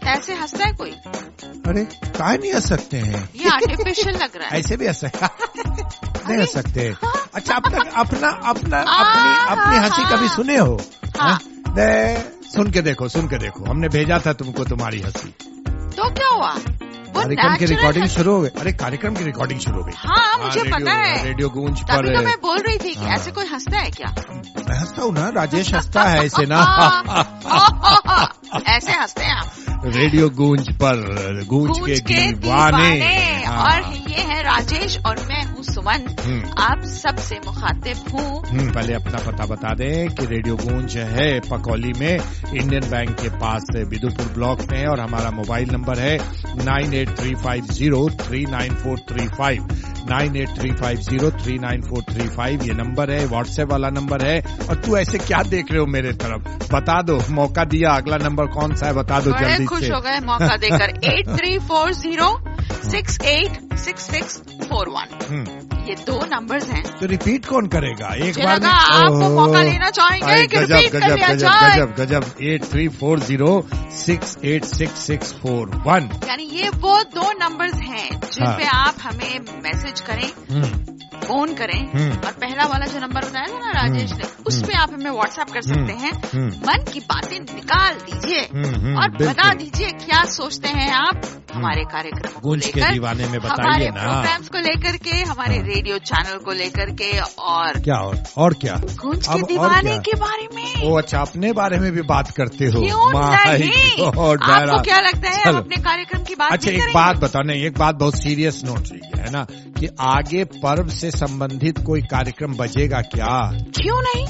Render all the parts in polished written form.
ऐसे हंसता है कोई? अरे काहे नहीं हंस सकते हैं? ये आर्टिफिशियल लग रहा है। ऐसे भी हंस नहीं हंस सकते। अच्छा, अब तक अपनी हंसी कभी सुने हो? हाँ। सुन के देखो, हमने भेजा था तुमको तुम्हारी हंसी। तो क्या हुआ? कार्यक्रम की रिकॉर्डिंग शुरू हो गई। अरे कार्यक्रम की रिकॉर्डिंग शुरू हो गई। हाँ, मुझे पता है। रेडियो गूंज पर। तभी तो मैं बोल रही थी कि ऐसे कोई हंसता है क्या? मैं हंसता हूँ ना, राजेश हंसता है ऐसे ना। ऐसे हंसते हैं आप। रेडियो गूंज पर गूंज के दीवाने। और ये है राजेश और मैं हूँ सुमन। आप सबसे मुखातिब हूँ। पहले अपना पता बता दें कि रेडियो गूंज है पकौली में, इंडियन बैंक के पास बिदुपुर ब्लॉक में, और हमारा मोबाइल नंबर है 9835039435, 9835039435 ये नंबर है, व्हाट्सएप वाला नंबर है। और तू ऐसे क्या देख रहे हो मेरे तरफ? बता दो, मौका दिया, अगला नंबर कौन सा है बता दो जल्दी से। खुश हो गए मौका देकर। 8340666641 ये 2 नंबर्स हैं। तो रिपीट कौन करेगा एक बार में? आपको मौका लेना चाहेंगे कि रिपीट कर लिया जाए? गजब 8340666641 यानी ये वो 2 नंबर्स हैं जिन पे आप हमें मैसेज करें, फोन करें, और पहला वाला जो नंबर बताया था ना राजेश ने, उस पे आप हमें व्हाट्सएप कर सकते हैं। मन की बातें निकाल दीजिए और बता दीजिए क्या सोचते हैं आप हमारे कार्यक्रम को गूंज के दीवाने में, बताइए हमारे ना, प्रोग्राम्स को लेकर के, हमारे रेडियो चैनल को लेकर के, और क्या और क्या गूंज के दीवाने के बारे में। ओ अच्छा, अपने बारे में भी बात करते हो? क्यों नहीं? आपको क्या लगता है हम अपने कार्यक्रम की बात? अच्छा, एक बात बताओ, नहीं, एक बात बहुत सीरियस नोट रही है ना, कि आगे पर्व से संबंधित कोई कार्यक्रम बजेगा क्या? क्यों नहीं?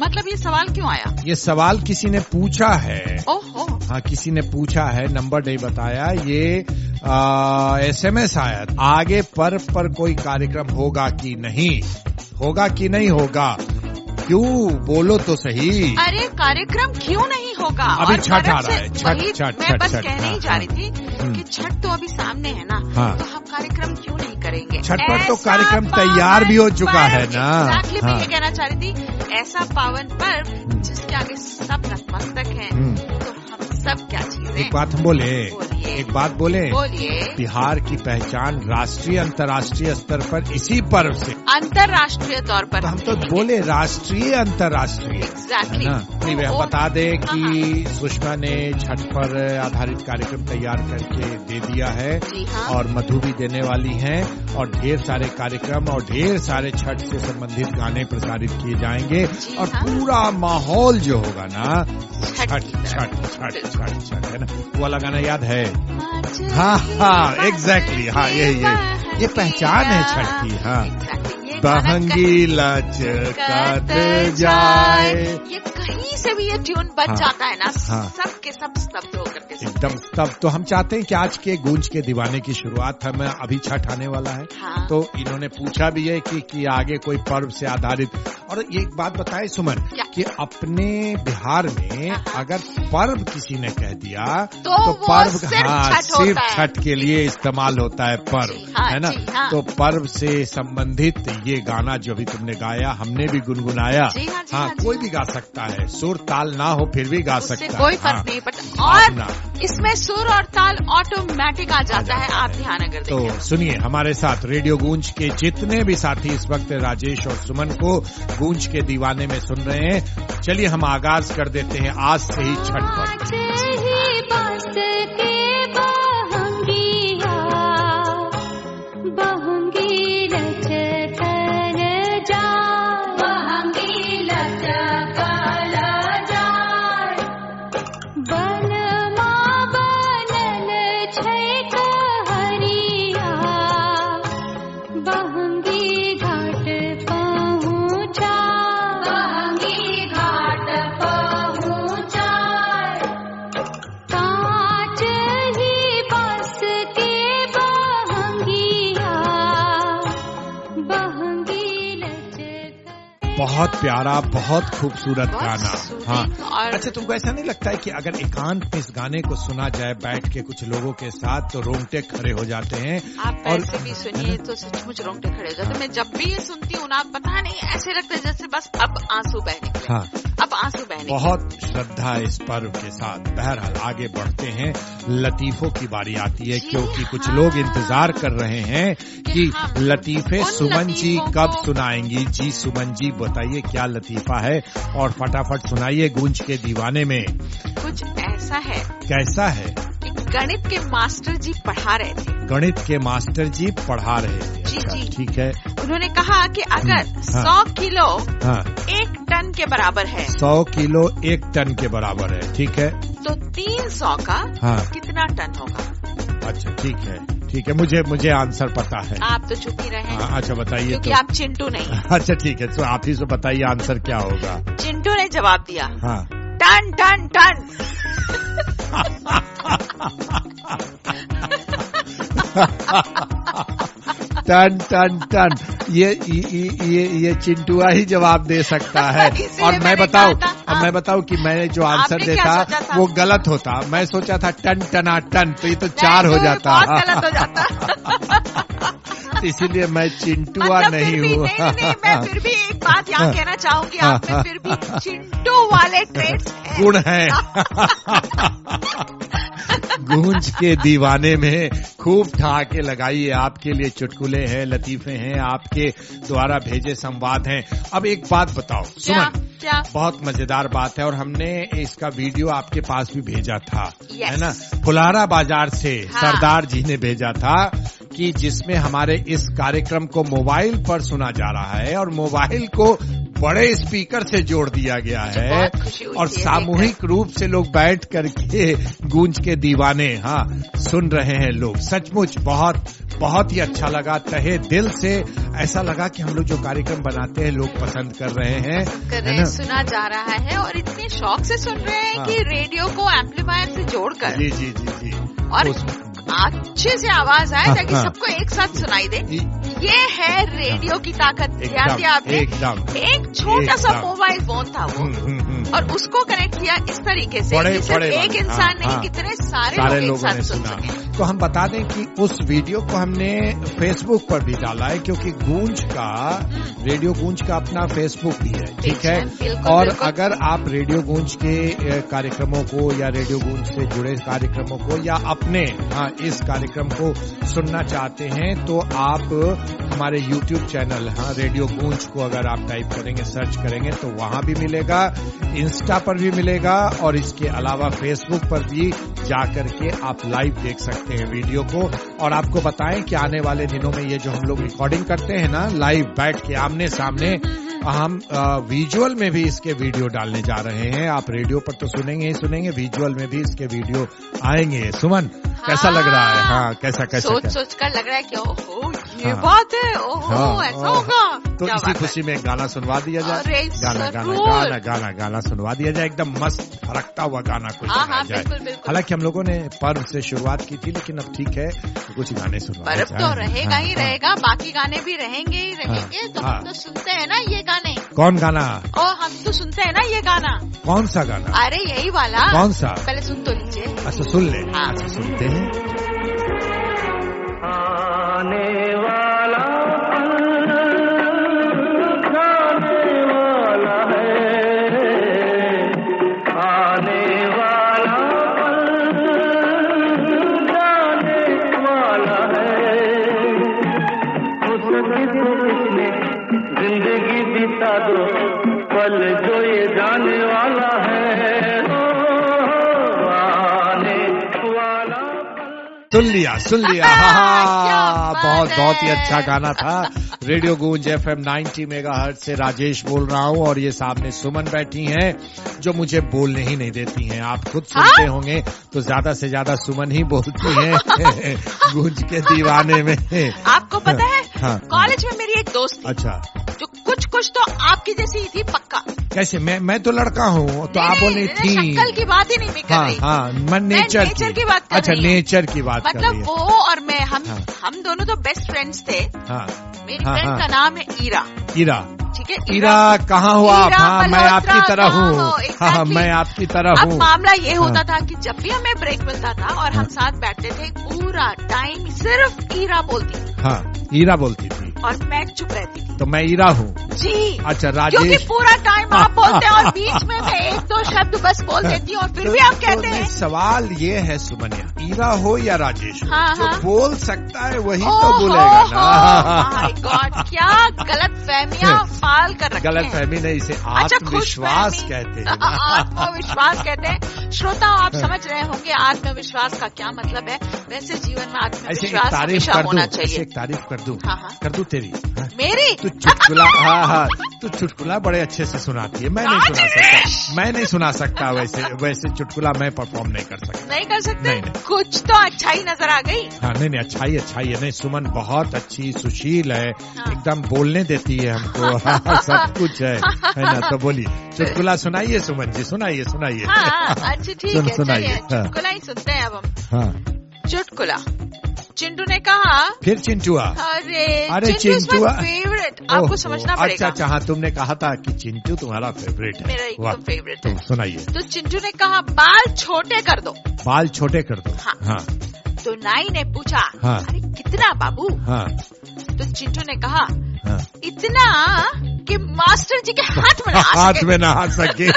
मतलब ये सवाल क्यों आया? ये सवाल किसी ने पूछा है। ओहो। हाँ, किसी ने पूछा है, नंबर नहीं बताया, ये SMS आया। आगे पर्व पर कोई कार्यक्रम होगा कि नहीं होगा? क्यों, बोलो तो सही। अरे कार्यक्रम क्यों नहीं होगा? अभी छठ आ रहा है, छठ। मैं बस कहने ही जा रही थी कि छठ तो अभी सामने है ना, तो हम कार्यक्रम क्यों नहीं करेंगे? छठ पर तो कार्यक्रम तैयार भी हो चुका है ना। एग्जैक्टली, मैं ये कहना चाह रही थी, ऐसा पावन पर्व जिसके आगे सब नतमस्तक हैं, तो हम सब क्या चीजें। एक बात हम बोले, बोलिए। बिहार की पहचान राष्ट्रीय अंतर्राष्ट्रीय स्तर पर इसी पर्व से, अंतर्राष्ट्रीय तौर पर, हम तो बोले राष्ट्रीय अंतर्राष्ट्रीय। एग्जैक्टली। हम बता दें कि सुषमा ने छठ पर आधारित कार्यक्रम तैयार करके दे दिया है, और मधु भी देने वाली हैं, और ढेर सारे कार्यक्रम और ढेर सारे छठ से संबंधित गाने प्रसारित किए जाएंगे, और पूरा माहौल जो होगा ना छठ है ना। वो वाला गाना याद है? हाँ, एग्जैक्टली, हाँ, ये पहचान है छठ की। हाँ, बहंगी लचकत जाए, ये कहीं से भी ये ट्यून बच जाता है ना, सब के सब स्तब्ध होकर के, एकदम स्तब्ध। तो हम चाहते हैं कि आज के गूंज के दीवाने की शुरुआत हमें अभी छठ आने वाला है, तो इन्होंने पूछा भी है कि आगे कोई पर्व से आधारित। और एक बात बताए सुमन, कि अपने बिहार में अगर पर्व किसी ने कह दिया तो पर्व सिर्फ छठ के लिए इस्तेमाल होता है पर्व, है ना। तो पर्व से संबंधित ये गाना जो भी तुमने गाया, हमने भी गुनगुनाया। हाँ, कोई भी गा सकता है, सुर ताल ना हो फिर भी गा सकता है, कोई फर्क नहीं पड़ता। और इसमें सुर और ताल ऑटोमेटिक आ जाता है, आप ध्यान अगर देखें। तो सुनिए, हमारे साथ रेडियो गूंज के जितने भी साथी इस वक्त राजेश और सुमन को गूंज के दीवाने में सुन रहे हैं, चलिए हम आगाज कर देते हैं आज से ही छठ पर। बहुत प्यारा, बहुत खूबसूरत गाना। हाँ, और अच्छा, तुमको ऐसा नहीं लगता है कि अगर एकांत में इस गाने को सुना जाए बैठ के कुछ लोगों के साथ तो रोंगटे खड़े हो जाते हैं? आप ऐसे भी सुनिए तो सचमुच रोंगटे खड़े हो जाते हैं। मैं जब भी ये सुनती हूँ ना, पता नहीं ऐसे लगता है जैसे बस अब आंसू बह निकले। हाँ, अब आंसू बह निकले। बहुत श्रद्धा है इस पर्व के साथ। बहरहाल आगे बढ़ते हैं, लतीफों की बारी आती है, क्योंकि कुछ लोग इंतजार कर रहे हैं कि लतीफे सुमन जी कब सुनाएंगी। जी सुमन जी, बताइए क्या लतीफा है और फटाफट सुनाइए गूंज के दीवाने में। कुछ ऐसा है। कैसा है? कि गणित के मास्टर जी पढ़ा रहे थे। गणित के मास्टर जी पढ़ा रहे थे। जी, अच्छा, जी। ठीक है। उन्होंने कहा कि अगर 100 किलो हाँ, 1 टन के बराबर है, 100 किलो 1 टन के बराबर है, ठीक है, तो 300 का हाँ, कितना टन होगा? अच्छा, ठीक है, ठीक है, मुझे आंसर पता है। आप तो चुप ही रहे। हाँ, अच्छा, बताइए। क्योंकि तो आप चिंटू नहीं। अच्छा, ठीक है, तो आप ही से बताइए आंसर क्या होगा। चिंटू ने जवाब दिया, हाँ, टन टन टन। टन टन टन। ये चिंटुआ ही जवाब दे सकता है। और मैं बताऊं कि मैंने जो आंसर देता वो गलत होता। मैं सोचा था टन टना टन, तो ये तो 4 हो जाता। बहुत गलत हो जाता। इसीलिए मैं चिंटुआ मतलब नहीं हूँ। नहीं, मैं फिर भी एक बात यहाँ कहना चाहूंगी, आप में फिर भी चिंटू वाले ट्रेड्स गुण है। गूंज के दीवाने में खूब ठहाके लगाइए। आपके लिए चुटकुले हैं, लतीफे हैं, आपके द्वारा भेजे संवाद हैं। अब एक बात बताओ सुमन, क्या? बहुत मजेदार बात है और हमने इसका वीडियो आपके पास भी भेजा था, yes. है ना? फुलारा बाजार से हाँ। सरदार जी ने भेजा था कि जिसमें हमारे इस कार्यक्रम को मोबाइल पर सुना जा रहा है और मोबाइल को बड़े स्पीकर से जोड़ दिया गया है और सामूहिक रूप से लोग बैठ करके गूंज के दीवाने सुन रहे हैं लोग। सचमुच बहुत ही अच्छा लगा, तहे दिल से ऐसा लगा कि हम लोग जो कार्यक्रम बनाते हैं लोग पसंद कर रहे हैं, है ना? सुना जा रहा है और इतने शौक से सुन रहे हैं कि रेडियो को एम्पलीफायर से जोड़कर जी जी जी जी और अच्छे से आवाज आए ताकि सबको एक साथ सुनाई दे। ये है रेडियो की ताकत। ध्यान दिया आपने? एक छोटा सा मोबाइल फोन था वो और उसको कनेक्ट किया इस तरीके से कि सिर्फ एक इंसान नहीं, कितने सारे लोग एक साथ सुन सके। तो हम बता दें कि उस वीडियो को हमने फेसबुक पर भी डाला है, क्योंकि रेडियो गूंज का अपना फेसबुक भी है, ठीक है? और अगर आप रेडियो गूंज के कार्यक्रमों को या रेडियो गूंज से जुड़े कार्यक्रमों को या अपने इस कार्यक्रम को सुनना चाहते हैं तो आप हमारे YouTube चैनल रेडियो गूंज को अगर आप टाइप करेंगे, सर्च करेंगे तो वहां भी मिलेगा, इंस्टा पर भी मिलेगा और इसके अलावा फेसबुक पर भी जाकर के आप लाइव देख सकते हैं वीडियो को। और आपको बताएं कि आने वाले दिनों में ये जो हम लोग रिकॉर्डिंग करते हैं ना, लाइव बैठ के आमने सामने, हम विजुअल में भी इसके वीडियो डालने जा रहे हैं। आप रेडियो पर तो सुनेंगे ही सुनेंगे, विजुअल में भी इसके वीडियो आएंगे। सुमन, कैसा लग रहा है? हाँ, कैसा सोच कर लग रहा है कि ओहो ये बात है, ओहो ऐसा होगा। तो इसी खुशी में गाना सुनवा दिया जाए। गाना सुनवा दिया जाए, एकदम मस्त फरकता हुआ गाना कुछ सुनाया जाए। हालांकि हम लोगों ने पर्व से शुरुआत की थी, लेकिन अब ठीक है तो कुछ गाने सुनवा पर्व तो रहेगा ही रहेगा, बाकी गाने भी रहेंगे ही रहेंगे। तो हम तो सुनते हैं ना ये गाने। कौन गाना? हम तो सुनते हैं ना ये गाना। कौन सा गाना? अरे यही वाला। कौन सा? पहले सुन तो लीजिए। अच्छा, सुन ले। अच्छा, सुनते हैं। आने वाला जिंदगी बिता दो पल जो ये जाने वाला है, आने वाला। सुन लिया। बहुत ही अच्छा गाना था। रेडियो गूंज FM 90 मेगाहर्ट्ज से राजेश बोल रहा हूँ और ये सामने सुमन बैठी हैं जो मुझे बोलने ही नहीं देती हैं। आप खुद सुनते होंगे तो ज्यादा से ज्यादा सुमन ही बोलती हैं गूंज के दीवाने में। आपको पता है कॉलेज में मेरी एक दोस्त थी, अच्छा, जो कुछ तो आपकी जैसी ही थी पक्का। कैसे? मैं तो लड़का हूँ, तो आप बोले थी। शक्ल की बात ही नहीं मैं कर रही। हाँ, मैं नेचर की बात कर रही। अच्छा, नेचर की बात कर रही है। मतलब वो और मैं, हम दोनों तो बेस्ट फ्रेंड्स थे। मेरी फ्रेंड का नाम है ईरा। ठीक है, ईरा कहाँ हो आप? हाँ, मैं आपकी तरह हूँ। हाँ, मैं आपकी तरह हूँ। अब मामला ये होता था कि जब भी हमें ब्रेक मिलता था और हम साथ बैठते थे, पूरा टाइम सिर्फ ईरा बोलती थी। हाँ, ईरा बोलती थी और मैं चुप रहती थी। तो मैं ईरा हूँ जी। अच्छा, राजेश। क्योंकि पूरा टाइम आप बोलते हैं और बीच में मैं एक दो शब्द बस बोल देती हूँ और फिर भी आप कहते हैं। सवाल ये है सुमनिया, ईरा हो या राजेश, जो बोल सकता है वही तो बोलेगा ना। माय गॉड, क्या गलत फहमियाँ पाल कर रखी हैं। गलत फहमी नहीं, इसे आत्मविश्वास कहते हैं। आत्मविश्वास कहते हैं। श्रोता, आप समझ रहे होंगे आत्मविश्वास का क्या मतलब है। वैसे जीवन में आत्मविश्वास हमेशा होना चाहिए। एक तारीफ कर दूं? कर दूं तेरी? मेरी? तू चुटकुला, हाँ, तू चुटकुला बड़े अच्छे से सुनाती है। मैं नहीं सुना सकता वैसे चुटकुला मैं परफॉर्म नहीं कर सकता। नहीं कर सकते? नहीं। कुछ तो अच्छाई नजर आ गई। हाँ, नहीं, अच्छाई है। नहीं, सुमन बहुत अच्छी, सुशील है, एकदम बोलने देती है हमको। सब कुछ है ना? तो बोलिए, चुटकुला सुनाइए सुमन जी, सुनाइए। अच्छा, ठीक है, सुनाइए। चुटकुला ही सुनते हैं अब हम। हाँ, चुटकुला। चिंटू ने कहा। फिर चिंटुआ? अरे चिंटुआ फेवरेट, आपको समझना पड़ेगा। अच्छा, हाँ, तुमने कहा था कि चिंटू तुम्हारा फेवरेट है। मेरा एकदम फेवरेट है। सुनाइए। तो चिंटू ने कहा, बाल छोटे कर दो। बाल छोटे कर दो। हाँ। तो नाई ने पूछा, अरे कितना बाबू? तो चिंटू ने कहा, इतना कि मास्टर जी के हाथ में ना आ सके।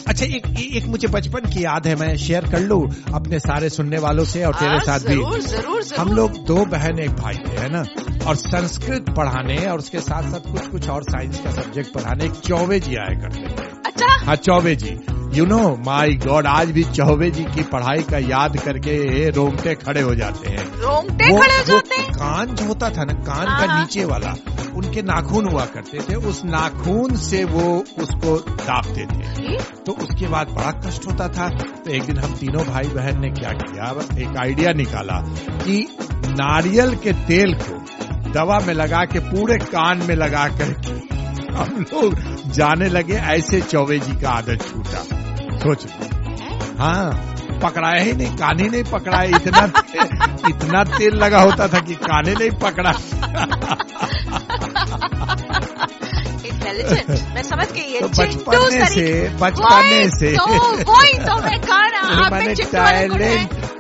अच्छा, एक मुझे बचपन की याद है, मैं शेयर कर लूं अपने सारे सुनने वालों से और तेरे साथ भी। जरूर। हम लोग 2 बहन एक भाई थे, है ना? और संस्कृत पढ़ाने और उसके साथ साथ कुछ और साइंस का सब्जेक्ट पढ़ाने एक चौबे जी आया करते थे। अच्छा? हाँ, चौबे जी। माय गॉड, आज भी चौबे जी की पढ़ाई का याद करके रोंगटे खड़े हो जाते हैं। कान जो होता था ना, कान का नीचे वाला, उनके नाखून हुआ करते थे, उस नाखून से वो उसको दाबते थे। तो उसके बाद बड़ा कष्ट होता था। तो एक दिन हम तीनों भाई बहन ने क्या किया, एक आइडिया निकाला कि नारियल के तेल को दवा में लगा के पूरे कान में लगा करके हम लोग जाने लगे। ऐसे चौबे जी का आदत छूटा। सोच, हाँ, पकड़ाया ही नहीं, कान ही नहीं पकड़ाया। इतना तेल लगा होता था कि कान ही नहीं पकड़ा। मैं समझ गई। तो बचपने से वही तो मैं कह रहा,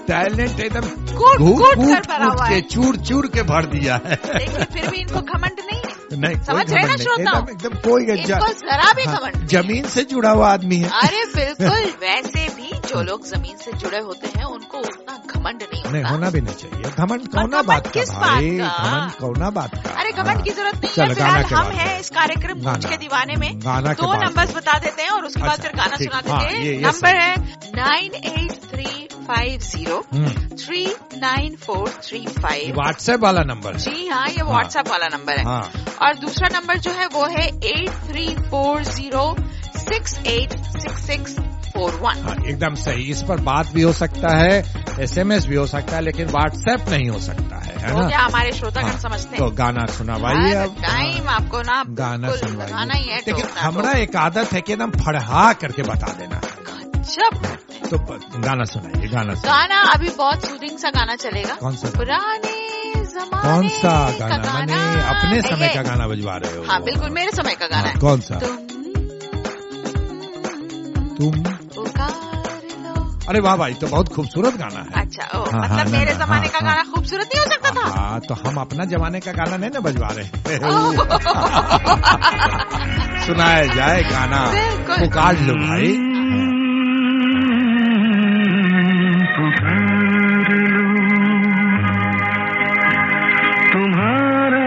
टैलेंट एकदम कूट के चूर के भर दिया है। लेकिन फिर भी इनको घमंड नहीं है। नहीं, समझ रहे ना श्रोता? एकदम कोई जरा भी घमंड। जमीन से जुड़ा हुआ आदमी है। अरे बिल्कुल। वैसे भी जो लोग जमीन से जुड़े होते हैं उनको उतना घमंड नहीं होता। नहीं, होना भी नहीं चाहिए। घमंड कौना बात का भाई? घमंड कौना बात का? अरे घमंड की जरूरत नहीं है। फिलहाल हम हैं इस कार्यक्रम गूंज के दीवाने में। 2 नंबर्स बता देते हैं और उसके बाद फिर गाना सुना देते हैं। नंबर है 9835039435। व्हाट्सएप वाला नंबर? जी हाँ, ये व्हाट्सएप वाला नंबर है। और दूसरा नंबर जो है वो है 8340686641। हाँ, एकदम सही। इस पर बात भी हो सकता है, SMS भी हो सकता है, लेकिन व्हाट्सएप नहीं हो सकता है ना? क्या हमारे श्रोतागण समझते हैं? तो गाना सुनावाइए। अब टाइम आपको ना गाना सुनवाइए ही है। लेकिन हमारा एक आदत है कि एकदम फड़हा करके बता देना। तो गाना सुनाइए। गाना अभी बहुत सूदिंग सा गाना चलेगा। कौन सा? पुराने जमाने। कौन सा गाना? मैंने अपने समय का गाना बजवा रहे हो? हाँ, बिल्कुल मेरे समय का गाना है। कौन सा? तुम अरे वाह भाई, तो बहुत खूबसूरत गाना है। अच्छा, मतलब मेरे जमाने का गाना खूबसूरत नहीं हो सकता था? हाँ, तो हम अपना जमाने का गाना नहीं ना बजवा रहे। सुनाया जाए गाना, पुकार लो भाई। तुम्हारा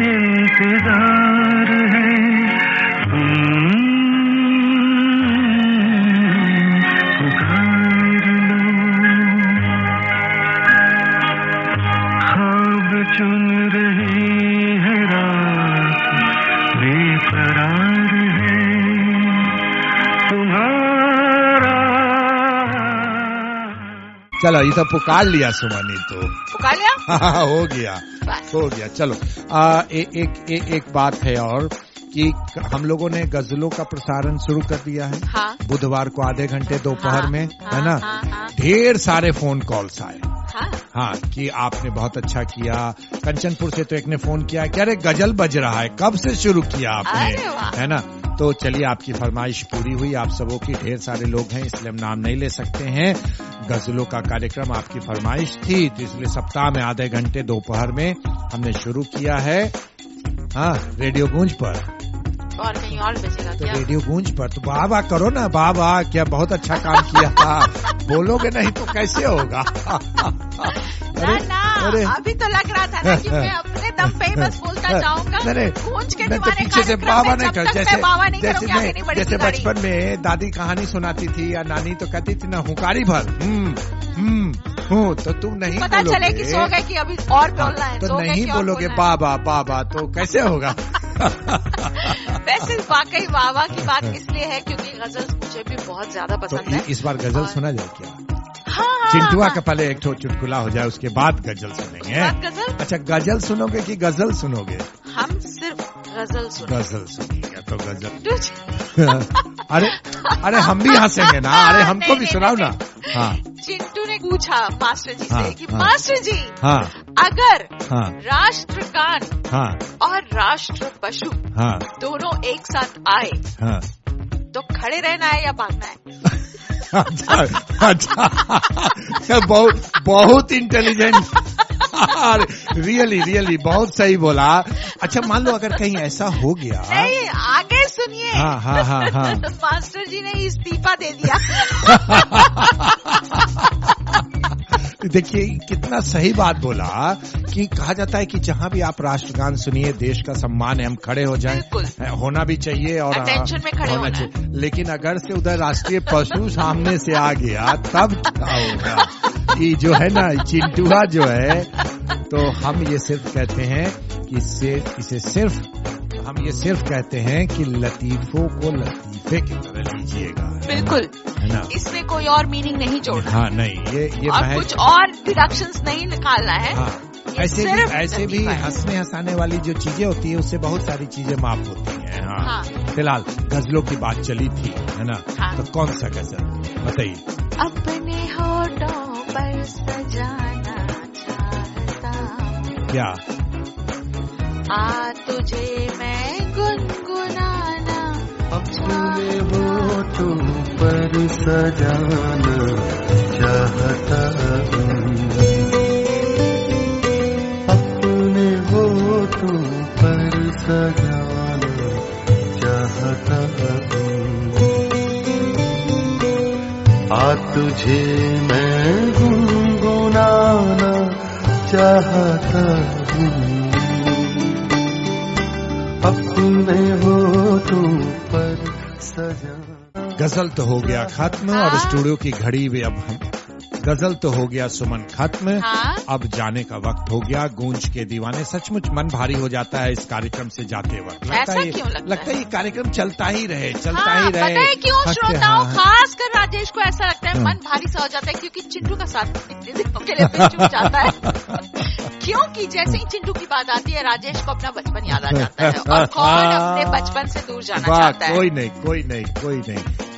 इंतजार है, चुन रही है रात, बेकरार है तुम्हारा। चलो, ये तो पुकार लिया सुमनी। तो पुकार लिया? हाँ, हो गया। चलो, एक बात है और कि हम लोगों ने गजलों का प्रसारण शुरू कर दिया है। हाँ। बुधवार को आधे घंटे दोपहर में, हाँ, है ना? हाँ। ढेर सारे फोन कॉल्स आए। हाँ, कि आपने बहुत अच्छा किया। कंचनपुर से तो एक ने फोन किया कि अरे गजल बज रहा है, कब से शुरू किया आपने, है ना? तो चलिए, आपकी फरमाइश पूरी हुई। आप सबों की, ढेर सारे लोग हैं इसलिए हम नाम नहीं ले सकते हैं। गजलों का कार्यक्रम आपकी फरमाइश थी, तो इसलिए सप्ताह में आधे घंटे दोपहर में हमने शुरू किया है। हाँ, रेडियो गूंज पर, और कहीं और बचेगा क्या? रेडियो गूंज पर तो वाह वाह करो ना, वाह वाह, क्या बहुत अच्छा काम किया था। बोलोगे नहीं तो कैसे होगा? अरे अभी तो लग रहा था ना कि मैं अपने दम पे ही बस बोलता जाऊंगा। गूंज के दीवाने पीछे से बाबा नहीं कर, जैसे बचपन में दादी कहानी सुनाती थी या नानी तो कहती थी ना, हुकारी भर तो तुम नहीं पता चले कि सो गए कि अभी और बोलना है, तो नहीं बोलोगे बाबा बाबा, तो कैसे होगा? वैसे वाकई बाबा की बात इसलिए है क्योंकि गजल मुझे भी बहुत ज्यादा पसंद है। इस बार गजल सुना जाए क्या? हाँ, चिंटुआ का पहले एक चुटकुला हो जाए, उसके बाद गजल सुनेंगे। अच्छा, गजल सुनोगे कि गजल सुनोगे? हम सिर्फ गजल सुनेंगे तो गजल। अरे हम भी हंसेंगे ना, अरे हमको भी सुनाओ ना। हाँ, चिंटू ने पूछा मास्टर जी से कि मास्टर जी, अगर राष्ट्रगान और राष्ट्र पशु दोनों एक साथ आए तो खड़े रहना है या भागना है? अच्छा, बहुत इंटेलिजेंट, रियली बहुत सही बोला। अच्छा, मान लो अगर कहीं ऐसा हो गया। नहीं, आगे सुनिए। हाँ। मास्टर जी ने इस्तीफा दे दिया। देखिए कितना सही बात बोला कि कहा जाता है कि जहाँ भी आप राष्ट्रगान सुनिए, देश का सम्मान है, हम खड़े हो जाएं, होना भी चाहिए और अटेंशन में खड़े होना चाहिए। लेकिन अगर से उधर राष्ट्रीय पशु सामने से आ गया तब क्या होगा? कि जो है ना, चिंटुआ जो है, तो हम ये सिर्फ कहते हैं कि हम ये सिर्फ कहते हैं कि लतीफों को लतीफे की तरह लीजिएगा। बिल्कुल, है ना? इसमें कोई और मीनिंग नहीं जोड़ना। हाँ, नहीं, ये और कुछ और डिडक्शंस नहीं निकालना है। हाँ, ऐसे भी हंसने हंसाने वाली जो चीजें होती है, उससे बहुत सारी चीजें माफ होती हैं। हाँ। फिलहाल गजलों की बात चली थी, है ना? हाँ। तो कौन सा गजल बताइए? अपने होठों पर सजाना चाहता क्या? तुझे मैं गुनगुनाना अपने होठों पर सजाना चाहता हूँ, अपने होठों पर सजाना चाहता हूँ, तुझे मैं गुनगुनाना चाहता हूँ, अपने होठों पर सजा। गजल तो हो गया खत्म और स्टूडियो की घड़ी में अब हम गजल तो हो गया सुमन खत्म। अब जाने का वक्त हो गया। गूंज के दीवाने, सचमुच मन भारी हो जाता है इस कार्यक्रम से जाते वक्त। लगता है ये कार्यक्रम चलता ही रहे, चलता ही रहे। पता है क्यों श्रोताओं, खास कर राजेश को ऐसा लगता है मन भारी सा हो जाता है क्योंकि चिंटू का साथ इतने दिनों के लिए छूट जाता है। क्योंकि जैसे ही चिंटू की बात आती है राजेश को अपना बचपन याद आ जाता है और कौन अपने बचपन से दूर जाना चाहता है? कोई नहीं।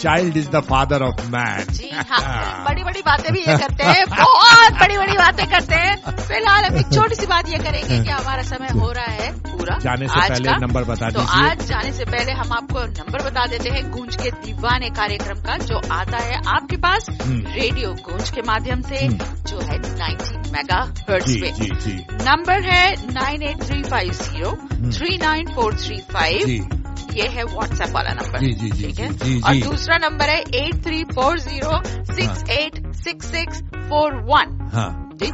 Child is the father of man. जी हाँ, बड़ी बड़ी बातें भी ये करते हैं, बहुत बड़ी बड़ी बातें करते हैं। फिलहाल हम एक छोटी सी बात ये करेंगे कि हमारा समय हो रहा है पूरा। जाने से पहले नंबर बता दीजिए। तो आज जाने से पहले हम आपको नंबर बता देते हैं गूंज के दीवाने कार्यक्रम का, जो आता है आपके पास रेडियो गूंज के माध्यम से, जो है 90 मेगाहर्ट्ज पे। नंबर है 98350 39435। ये है व्हाट्सएप वाला नंबर, ठीक है। और दूसरा नंबर है 8340686641। हाँ जी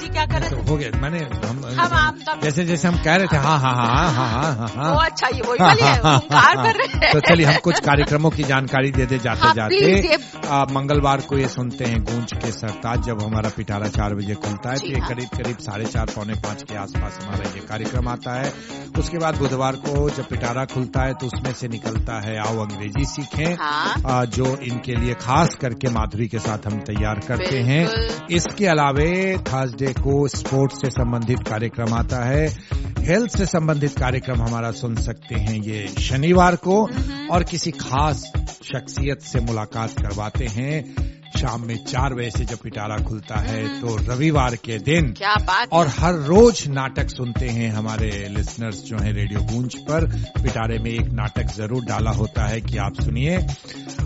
क्या कर रहे थे? हो गया, मैंने हम जैसे हम कह रहे थे हाँ। वो अच्छा, ये वही वाली है, कर रहे हैं। तो चलिए हम कुछ कार्यक्रमों की जानकारी देते जाते मंगलवार को ये सुनते हैं गूंज के सरताज, जब हमारा पिटारा 4 बजे खुलता है, तो ये करीब 4:30 पौने 5 के आसपास हमारा ये कार्यक्रम आता है। उसके बाद बुधवार को जब पिटारा खुलता है तो उसमें से निकलता है आओ अंग्रेजी सीखें, जो इनके लिए खास करके माधुरी के साथ हम तैयार करते हैं। इसके अलावे थर्सडे को स्पोर्ट्स से संबंधित कार्यक्रम आता है, हेल्थ से संबंधित कार्यक्रम हमारा सुन सकते हैं ये शनिवार को, और किसी खास शख्सियत से मुलाकात करवाते हैं शाम में 4 बजे से जब पिटारा खुलता है तो रविवार के दिन। क्या बात। और हर रोज नाटक सुनते हैं हमारे लिसनर्स जो हैं रेडियो गूंज पर। पिटारे में एक नाटक जरूर डाला होता है कि आप सुनिए,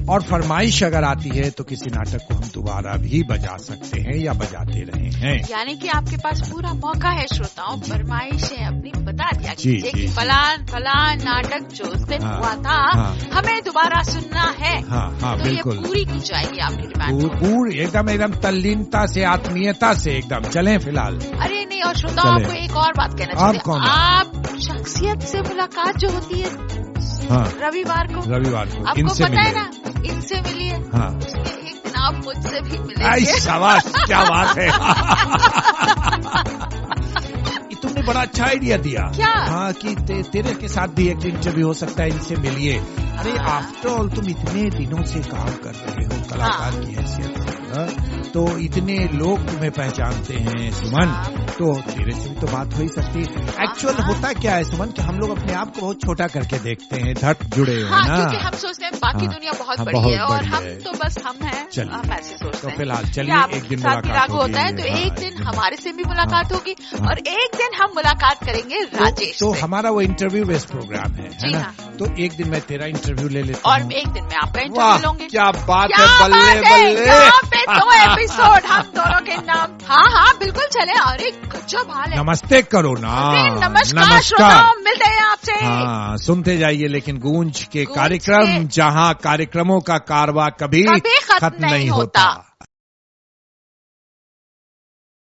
और फरमाइश अगर आती है तो किसी नाटक को हम दोबारा भी बजा सकते हैं या बजाते रहे हैं। यानी कि आपके पास पूरा मौका है श्रोताओं, फरमाइशें अपनी बता दिया कि फलान नाटक जो उस दिन हुआ था हमें दोबारा सुनना है। तो बिल्कुल, ये पूरी की जाएगी आपकी डिमांड। पूरी एकदम तल्लीनता से, आत्मीयता से एकदम चलें फिलहाल। अरे नहीं, और श्रोताओं आपको एक और बात कहना चाहते हैं, आप शख्सियत से मुलाकात जो होती है रविवार को आपको पता है ना, इनसे मिलिए। उसके एक दिन आप मुझसे भी मिलेंगे। शाबाश, क्या बात है। तुमने बड़ा अच्छा आइडिया दिया। क्या? हाँ, कि तेरे के साथ भी एक इंटरव्यू हो सकता है, इनसे मिलिए। अरे आफ्टर ऑल तुम इतने दिनों से काम कर रहे हो कलाकार की हैसियत से, तो इतने लोग तुम्हें पहचानते हैं सुमन, तो तेरे से भी तो बात हो ही सकती है। एक्चुअल होता क्या है सुमन कि हम लोग अपने आप को बहुत छोटा करके देखते हैं, धट जुड़े हो ना, क्योंकि हम सोचते हैं बाकी दुनिया बहुत बड़ी है और हम तो बस हम हैं, हम ऐसे सोचते हैं। तो फिलहाल चलिए एक दिन मुलाकात होता है, तो एक दिन हमारे से भी मुलाकात होगी और एक दिन हम मुलाकात करेंगे राजेश। तो हमारा वो इंटरव्यू बेस्ड प्रोग्राम है ना, तो एक दिन मैं तेरा इंटरव्यू ले लेता हूँ और एक दिन मैं आपका इंटरव्यू लूंगी। क्या बात है, बल्ले बल्ले। यहाँ पे 2 एपिसोड हम दोनों के नाम। हाँ बिल्कुल चले। अरे गजब हाल है। नमस्ते करो ना। नमस्कार श्रोताओं, मिलते हैं आपसे। हाँ, सुनते जाइए लेकिन गूंज के कार्यक्रम, जहाँ कार्यक्रमों का कारवां कभी खत्म नहीं होता।